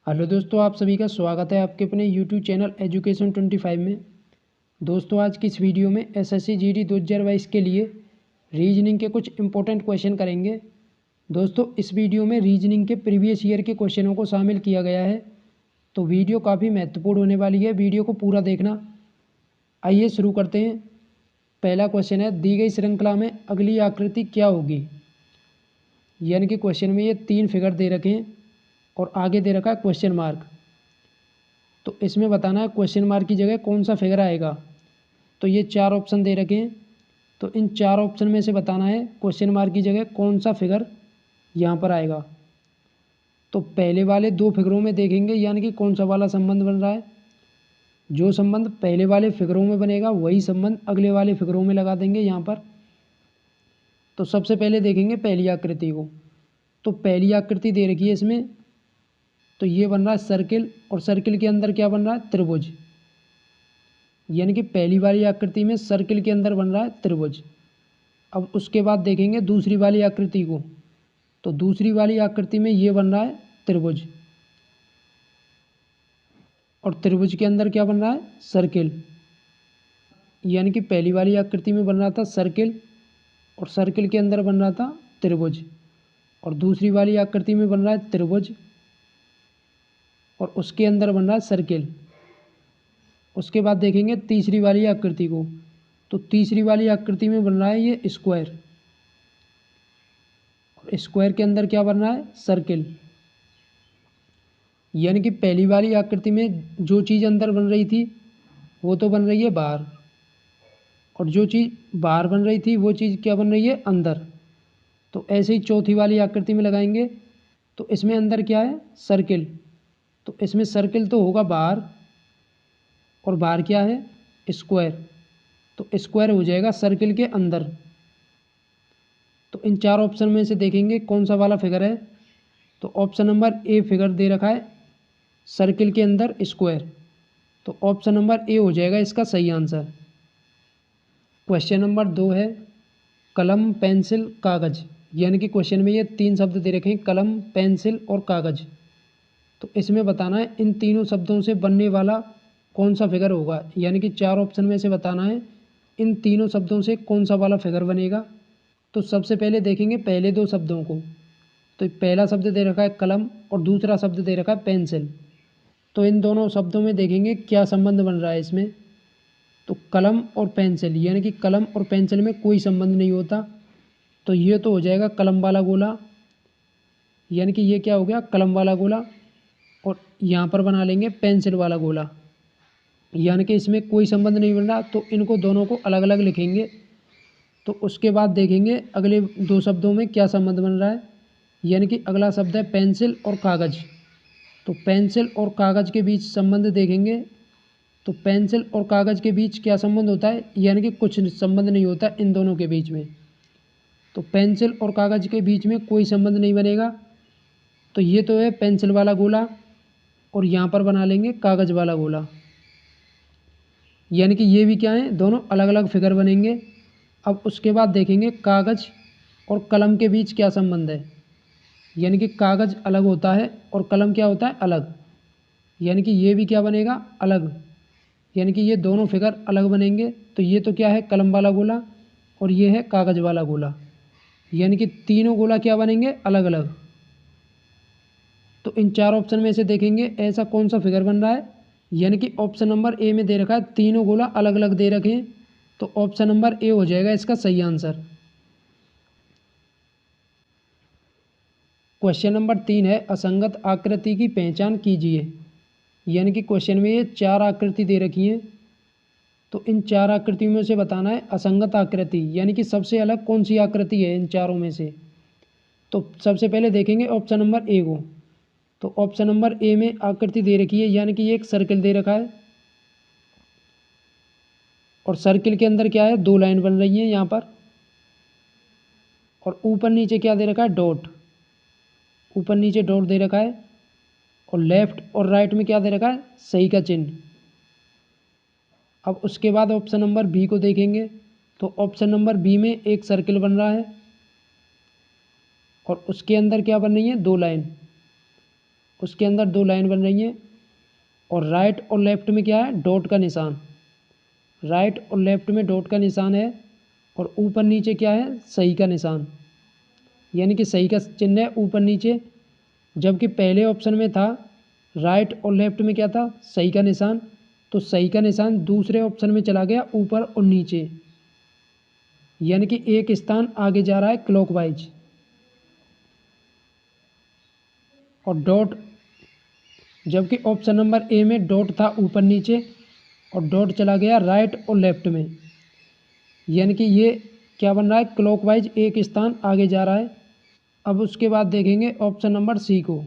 Hello दोस्तों, आप सभी का स्वागत है आपके अपने यूट्यूब चैनल एजुकेशन 25 में। दोस्तों, आज की इस वीडियो में एसएससी जीडी 2022 के लिए रीजनिंग के कुछ इंपॉर्टेंट क्वेश्चन करेंगे। दोस्तों, इस वीडियो में रीजनिंग के प्रीवियस ईयर के क्वेश्चनों को शामिल किया गया है, तो वीडियो काफ़ी महत्वपूर्ण होने वाली है। वीडियो को पूरा देखना। आइए शुरू करते हैं। पहला क्वेश्चन है, दी गई श्रृंखला में अगली आकृति क्या होगी। यानी कि क्वेश्चन में ये 3 फिगर दे रखे हैं और आगे दे रखा है क्वेश्चन मार्क। तो इसमें बताना है क्वेश्चन मार्क की जगह कौन सा फिगर आएगा। तो ये 4 ऑप्शन दे रखे हैं, तो इन 4 ऑप्शन में से बताना है क्वेश्चन मार्क की जगह कौन सा फिगर यहाँ पर आएगा। तो पहले वाले 2 फिगरों में देखेंगे, यानी कि कौन सा वाला संबंध बन रहा है। जो संबंध पहले वाले फिगरों में बनेगा वही संबंध अगले वाले फिगरों में लगा देंगे यहाँ पर। तो सबसे पहले देखेंगे पहली आकृति को। तो पहली आकृति दे रखी है इसमें, तो ये बन रहा है सर्किल, और सर्किल के अंदर क्या बन रहा है, त्रिभुज। यानी कि पहली वाली आकृति में सर्किल के अंदर बन रहा है त्रिभुज। अब उसके बाद देखेंगे दूसरी वाली आकृति को। तो दूसरी वाली आकृति में ये बन रहा है त्रिभुज, और त्रिभुज के अंदर क्या बन रहा है, सर्किल। यानी कि पहली वाली आकृति में बन रहा था सर्किल, और सर्किल के अंदर बन रहा था त्रिभुज, और दूसरी वाली आकृति में बन रहा है त्रिभुज और उसके अंदर बन रहा है सर्किल। उसके बाद देखेंगे तीसरी वाली आकृति को। तो तीसरी वाली आकृति में बन रहा है ये स्क्वायर, और स्क्वायर के अंदर क्या बन रहा है, सर्किल। यानी कि पहली वाली आकृति में जो चीज़ अंदर बन रही थी वो तो बन रही है बाहर, और जो चीज़ बाहर बन रही थी वो चीज़ क्या बन रही है, अंदर। तो ऐसे ही चौथी वाली आकृति में लगाएंगे। तो इसमें अंदर क्या है, सर्किल। तो इसमें सर्किल तो होगा बाहर, और बाहर क्या है, स्क्वायर। तो स्क्वायर हो जाएगा सर्किल के अंदर। तो इन 4 ऑप्शन में से देखेंगे कौन सा वाला फिगर है। तो ऑप्शन नंबर ए फिगर दे रखा है, सर्किल के अंदर स्क्वायर। तो ऑप्शन नंबर ए हो जाएगा इसका सही आंसर। क्वेश्चन नंबर 2 है, कलम पेंसिल कागज़। यानी कि क्वेश्चन में ये 3 शब्द दे रखे हैं, कलम पेंसिल और कागज़। तो इसमें बताना है इन तीनों शब्दों से बनने वाला कौन सा फिगर होगा। यानी कि 4 ऑप्शन में से बताना है इन तीनों शब्दों से कौन सा वाला फिगर बनेगा। तो सबसे पहले देखेंगे पहले 2 शब्दों को। तो पहला शब्द दे रखा है कलम, और दूसरा शब्द दे रखा है पेंसिल। तो इन दोनों शब्दों में देखेंगे क्या संबंध बन रहा है इसमें। तो कलम और पेंसिल, यानी कि कलम और पेंसिल में कोई संबंध नहीं होता। तो ये तो हो जाएगा कलम वाला गोला, यानी कि ये क्या हो गया, कलम वाला गोला। और यहाँ पर बना लेंगे पेंसिल वाला गोला, यानी कि इसमें कोई संबंध नहीं बन रहा। तो इनको दोनों को अलग अलग लिखेंगे। तो उसके बाद देखेंगे अगले 2 शब्दों में क्या संबंध बन रहा है। यानी कि अगला शब्द है पेंसिल और कागज़। तो पेंसिल और कागज़ के बीच संबंध देखेंगे। तो पेंसिल और कागज़ के बीच क्या संबंध होता है, यानी कि कुछ संबंध नहीं होता इन दोनों के बीच में। तो पेंसिल और कागज़ के बीच में कोई संबंध नहीं बनेगा। तो ये तो है पेंसिल वाला गोला, और यहाँ पर बना लेंगे कागज़ वाला गोला। यानी कि ये भी क्या है, दोनों अलग अलग फिगर बनेंगे। अब उसके बाद देखेंगे कागज़ और कलम के बीच क्या संबंध है। यानी कि कागज़ अलग होता है और कलम क्या होता है, अलग। यानी कि ये भी क्या बनेगा, अलग। यानी कि ये दोनों फिगर अलग बनेंगे। तो ये तो क्या है, कलम वाला गोला, और ये है कागज़ वाला गोला। यानी कि तीनों गोला क्या बनेंगे, अलग अलग। तो इन 4 ऑप्शन में से देखेंगे ऐसा कौन सा फिगर बन रहा है। यानी कि ऑप्शन नंबर ए में दे रखा है तीनों गोला अलग अलग दे रखे हैं। तो ऑप्शन नंबर ए हो जाएगा इसका सही आंसर। क्वेश्चन नंबर 3 है, असंगत आकृति की पहचान कीजिए। यानी कि क्वेश्चन में ये 4 आकृति दे रखी हैं। तो इन 4 आकृतियों में से बताना है असंगत आकृति, यानी कि सबसे अलग कौन सी आकृति है इन चारों में से। तो सबसे पहले देखेंगे ऑप्शन नंबर ए को। तो ऑप्शन नंबर ए में आकृति दे रखी है, यानी कि एक सर्किल दे रखा है, और सर्किल के अंदर क्या है, 2 लाइन बन रही है यहाँ पर, और ऊपर नीचे क्या दे रखा है, डॉट। ऊपर नीचे डॉट दे रखा है, और लेफ्ट और राइट में क्या दे रखा है, सही का चिन्ह। अब उसके बाद ऑप्शन नंबर बी को देखेंगे। तो ऑप्शन नंबर बी में एक सर्किल बन रहा है, और उसके अंदर क्या बन रही है, 2 लाइन, उसके अंदर दो लाइन बन रही हैं, और राइट और लेफ्ट में क्या है, डॉट का निशान। राइट और लेफ्ट में डॉट का निशान है, और ऊपर नीचे क्या है, सही का निशान, यानी कि सही का चिन्ह है ऊपर नीचे। जबकि पहले ऑप्शन में था राइट और लेफ्ट में क्या था, सही का निशान, तो सही का निशान दूसरे ऑप्शन में चला गया ऊपर और नीचे, यानी कि एक स्थान आगे जा रहा है क्लॉकवाइज। और डॉट, जबकि ऑप्शन नंबर ए में डॉट था ऊपर नीचे, और डॉट चला गया राइट और लेफ्ट में, यानी कि ये क्या बन रहा है, क्लॉकवाइज एक स्थान आगे जा रहा है। अब उसके बाद देखेंगे ऑप्शन नंबर सी को।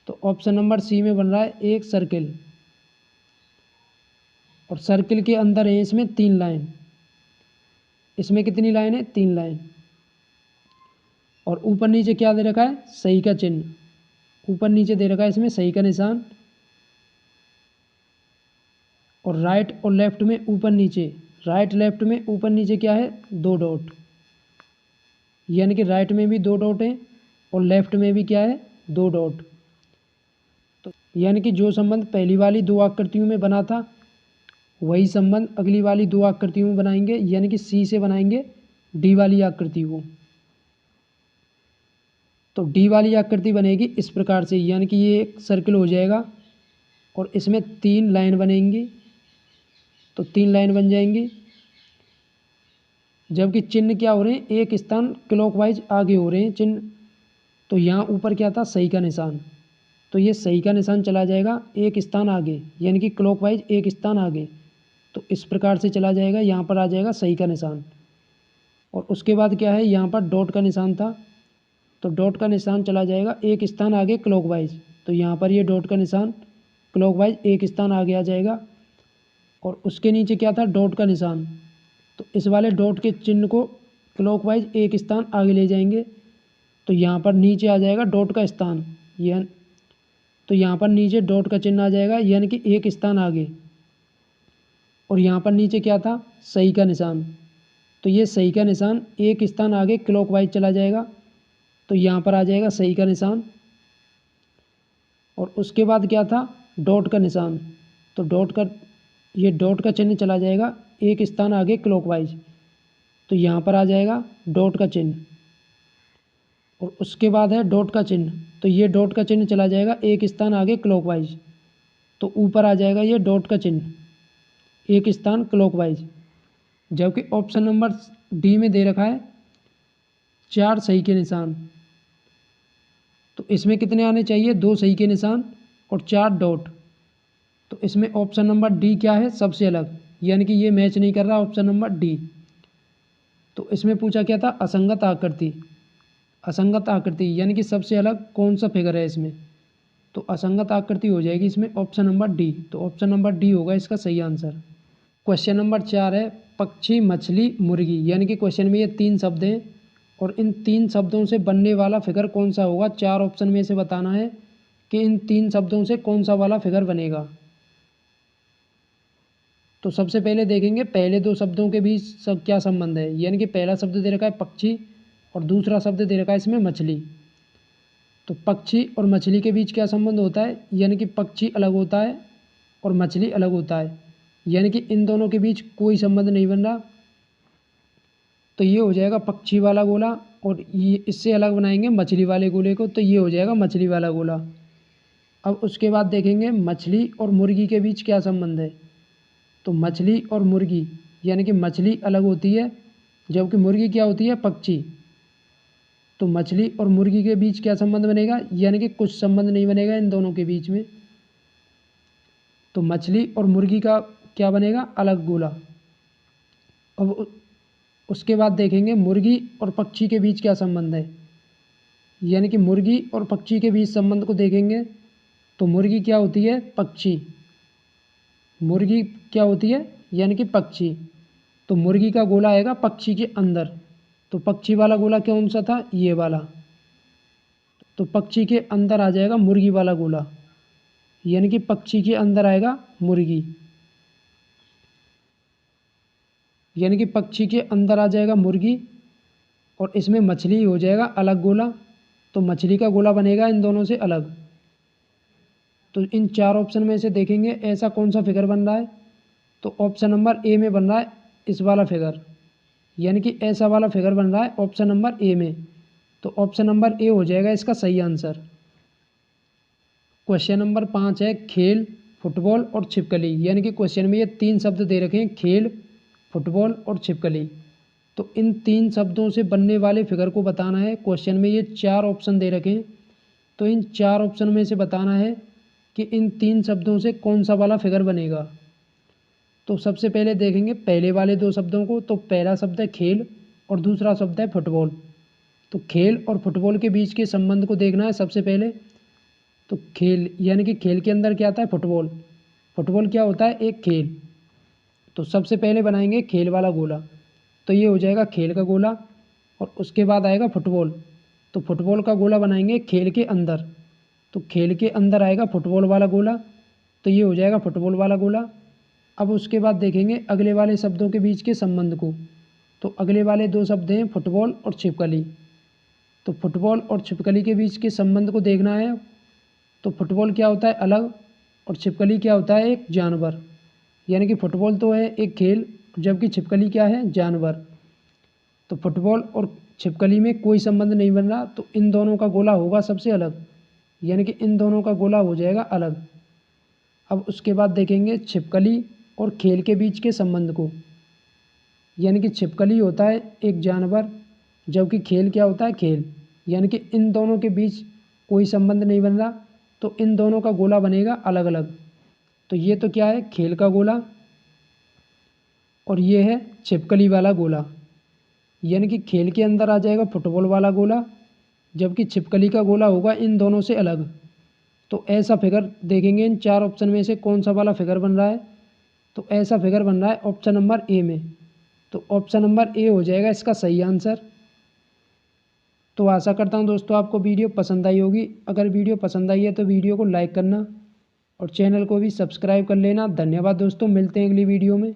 तो ऑप्शन नंबर सी में बन रहा है एक सर्किल, और सर्किल के अंदर है इसमें 3 लाइन। इसमें कितनी लाइन है, 3 लाइन। और ऊपर नीचे क्या दे रखा है, सही का चिन्ह, ऊपर नीचे दे रखा है इसमें सही का निशान। और राइट और लेफ्ट में ऊपर नीचे, राइट लेफ्ट में ऊपर नीचे क्या है, 2 डॉट, यानी कि राइट में भी 2 डॉट हैं और लेफ्ट में भी क्या है, 2 डॉट। तो यानी कि जो संबंध पहली वाली 2 आकृतियों में बना था वही संबंध अगली वाली 2 आकृतियों में बनाएंगे, यानी कि सी से बनाएंगे डी वाली आकृति को। तो डी वाली आकृति बनेगी इस प्रकार से, यानी कि ये एक सर्किल हो जाएगा और इसमें 3 लाइन बनेंगी। तो 3 लाइन बन जाएंगी, जबकि चिन्ह क्या हो रहे हैं, एक स्थान क्लॉकवाइज आगे हो रहे हैं चिन्ह। तो यहाँ ऊपर क्या था, सही का निशान, तो ये सही का निशान चला जाएगा एक स्थान आगे, यानी कि क्लॉकवाइज एक स्थान आगे। तो इस प्रकार से चला जाएगा, यहाँ पर आ जाएगा सही का निशान। और उसके बाद क्या है, यहाँ पर डॉट का निशान था, तो डॉट का निशान चला जाएगा एक स्थान आगे क्लॉकवाइज। तो यहाँ पर ये डॉट का निशान क्लॉकवाइज एक स्थान आगे आ जाएगा। और उसके नीचे क्या था, डॉट का निशान, तो इस वाले डॉट के चिन्ह को क्लॉकवाइज एक स्थान आगे ले जाएंगे। तो यहाँ पर नीचे आ जाएगा डॉट का स्थान, यह तो यहाँ पर नीचे डॉट का चिन्ह आ जाएगा, यानी कि एक स्थान आगे। और यहाँ पर नीचे क्या था, सही का निशान, तो ये सही का निशान एक स्थान आगे क्लॉकवाइज चला जाएगा। तो यहाँ पर आ जाएगा सही का निशान। और उसके बाद क्या था, डॉट का निशान, तो ये डॉट का चिन्ह चला जाएगा एक स्थान आगे क्लॉकवाइज। तो यहाँ पर आ जाएगा डॉट का चिन्ह। और उसके बाद है डॉट का चिन्ह, तो ये डॉट का चिन्ह चला जाएगा एक स्थान आगे क्लॉकवाइज। तो ऊपर आ जाएगा ये डॉट का चिन्ह एक स्थान क्लॉकवाइज। जबकि ऑप्शन नंबर डी में दे रखा है 4 सही के निशान, तो इसमें कितने आने चाहिए, 2 सही के निशान और 4 डॉट। तो इसमें ऑप्शन नंबर डी क्या है, सबसे अलग, यानी कि ये मैच नहीं कर रहा ऑप्शन नंबर डी। तो इसमें पूछा क्या था, असंगत आकृति। असंगत आकृति यानी कि सबसे अलग कौन सा फिगर है इसमें, तो असंगत आकृति हो जाएगी इसमें ऑप्शन नंबर डी। तो ऑप्शन नंबर डी होगा इसका सही आंसर। क्वेश्चन नंबर 4 है पक्षी, मछली, मुर्गी, यानी कि क्वेश्चन में ये 3 शब्द हैं और इन 3 शब्दों से बनने वाला फिगर कौन सा होगा। 4 ऑप्शन में से बताना है कि इन 3 शब्दों से कौन सा वाला फिगर बनेगा। तो सबसे पहले देखेंगे पहले 2 शब्दों के बीच सब क्या संबंध है, यानी कि पहला शब्द दे रखा है पक्षी और दूसरा शब्द दे रखा है इसमें मछली। तो पक्षी और मछली के बीच क्या संबंध होता है, यानी कि पक्षी अलग होता है और मछली अलग होता है, यानी कि इन दोनों के बीच कोई संबंध नहीं बन रहा। तो ये हो जाएगा पक्षी वाला गोला, और ये इससे अलग बनाएंगे मछली वाले गोले को, तो ये हो जाएगा मछली वाला गोला। अब उसके बाद देखेंगे मछली और मुर्गी के बीच क्या संबंध है। तो मछली और मुर्गी, यानी कि मछली अलग होती है जबकि मुर्गी क्या होती है, पक्षी। तो मछली और मुर्गी के बीच क्या संबंध बनेगा, यानी कि कुछ संबंध नहीं बनेगा इन दोनों के बीच में। तो मछली और मुर्गी का क्या बनेगा, अलग गोला। अब उसके बाद देखेंगे मुर्गी और पक्षी के बीच क्या संबंध है, यानी कि मुर्गी और पक्षी के बीच संबंध को देखेंगे। तो मुर्गी क्या होती है, पक्षी। मुर्गी क्या होती है, यानी कि पक्षी। तो मुर्गी का गोला आएगा पक्षी के अंदर। तो पक्षी वाला गोला कौन सा था, ये वाला। तो पक्षी के अंदर आ जाएगा मुर्गी वाला गोला, यानी कि पक्षी के अंदर आएगा मुर्गी, यानी कि पक्षी के अंदर आ जाएगा मुर्गी। और इसमें मछली हो जाएगा अलग गोला, तो मछली का गोला बनेगा इन दोनों से अलग। तो इन चार ऑप्शन में से देखेंगे ऐसा कौन सा फिगर बन रहा है, तो ऑप्शन नंबर ए में बन रहा है इस वाला फिगर, यानी कि ऐसा वाला फिगर बन रहा है ऑप्शन नंबर ए में। तो ऑप्शन नंबर ए हो जाएगा इसका सही आंसर। क्वेश्चन नंबर 5 है खेल, फुटबॉल और छिपकली, यानी कि क्वेश्चन में ये तीन शब्द दे रखे हैं, खेल, फुटबॉल और छिपकली। तो इन तीन शब्दों से बनने वाले फिगर को बताना है। क्वेश्चन में ये चार ऑप्शन दे रखे हैं, तो इन चार ऑप्शन में से बताना है कि इन तीन शब्दों से कौन सा वाला फिगर बनेगा। तो सबसे पहले देखेंगे पहले वाले दो शब्दों को। तो पहला शब्द है खेल और दूसरा शब्द है फुटबॉल। तो खेल और फुटबॉल के बीच के संबंध को देखना है सबसे पहले। तो खेल यानी कि खेल के अंदर क्या आता है, फुटबॉल। फुटबॉल क्या होता है, एक खेल। तो सबसे पहले बनाएंगे खेल वाला गोला, तो ये हो जाएगा खेल का गोला। और उसके बाद आएगा फुटबॉल, तो फुटबॉल का गोला बनाएंगे खेल के अंदर, तो खेल के अंदर आएगा फुटबॉल वाला गोला, तो ये हो जाएगा फुटबॉल वाला गोला। अब उसके बाद देखेंगे अगले वाले शब्दों के बीच के संबंध को। तो अगले वाले दो शब्द हैं फुटबॉल और छिपकली। तो फुटबॉल और छिपकली के बीच के संबंध को देखना है। तो फुटबॉल क्या होता है, अलग, और छिपकली क्या होता है, एक जानवर। यानी कि फुटबॉल तो है एक खेल, जबकि छिपकली क्या है, जानवर। तो फुटबॉल और छिपकली में कोई संबंध नहीं बन रहा, तो इन दोनों का गोला होगा सबसे अलग, यानी कि इन दोनों का गोला हो जाएगा अलग। अब उसके बाद देखेंगे छिपकली और खेल के बीच के संबंध को। यानी कि छिपकली होता है एक जानवर, जबकि खेल क्या होता है, खेल। यानी कि इन दोनों के बीच कोई संबंध नहीं बन रहा, तो इन दोनों का गोला बनेगा अलग अलग। तो ये तो क्या है, खेल का गोला, और ये है छिपकली वाला गोला। यानी कि खेल के अंदर आ जाएगा फुटबॉल वाला गोला, जबकि छिपकली का गोला होगा इन दोनों से अलग। तो ऐसा फिगर देखेंगे इन चार ऑप्शन में से कौन सा वाला फिगर बन रहा है। तो ऐसा फिगर बन रहा है ऑप्शन नंबर ए में। तो ऑप्शन नंबर ए हो जाएगा इसका सही आंसर। तो आशा करता हूँ दोस्तों आपको वीडियो पसंद आई होगी। अगर वीडियो पसंद आई है तो वीडियो को लाइक करना और चैनल को भी सब्सक्राइब कर लेना। धन्यवाद दोस्तों, मिलते हैं अगली वीडियो में।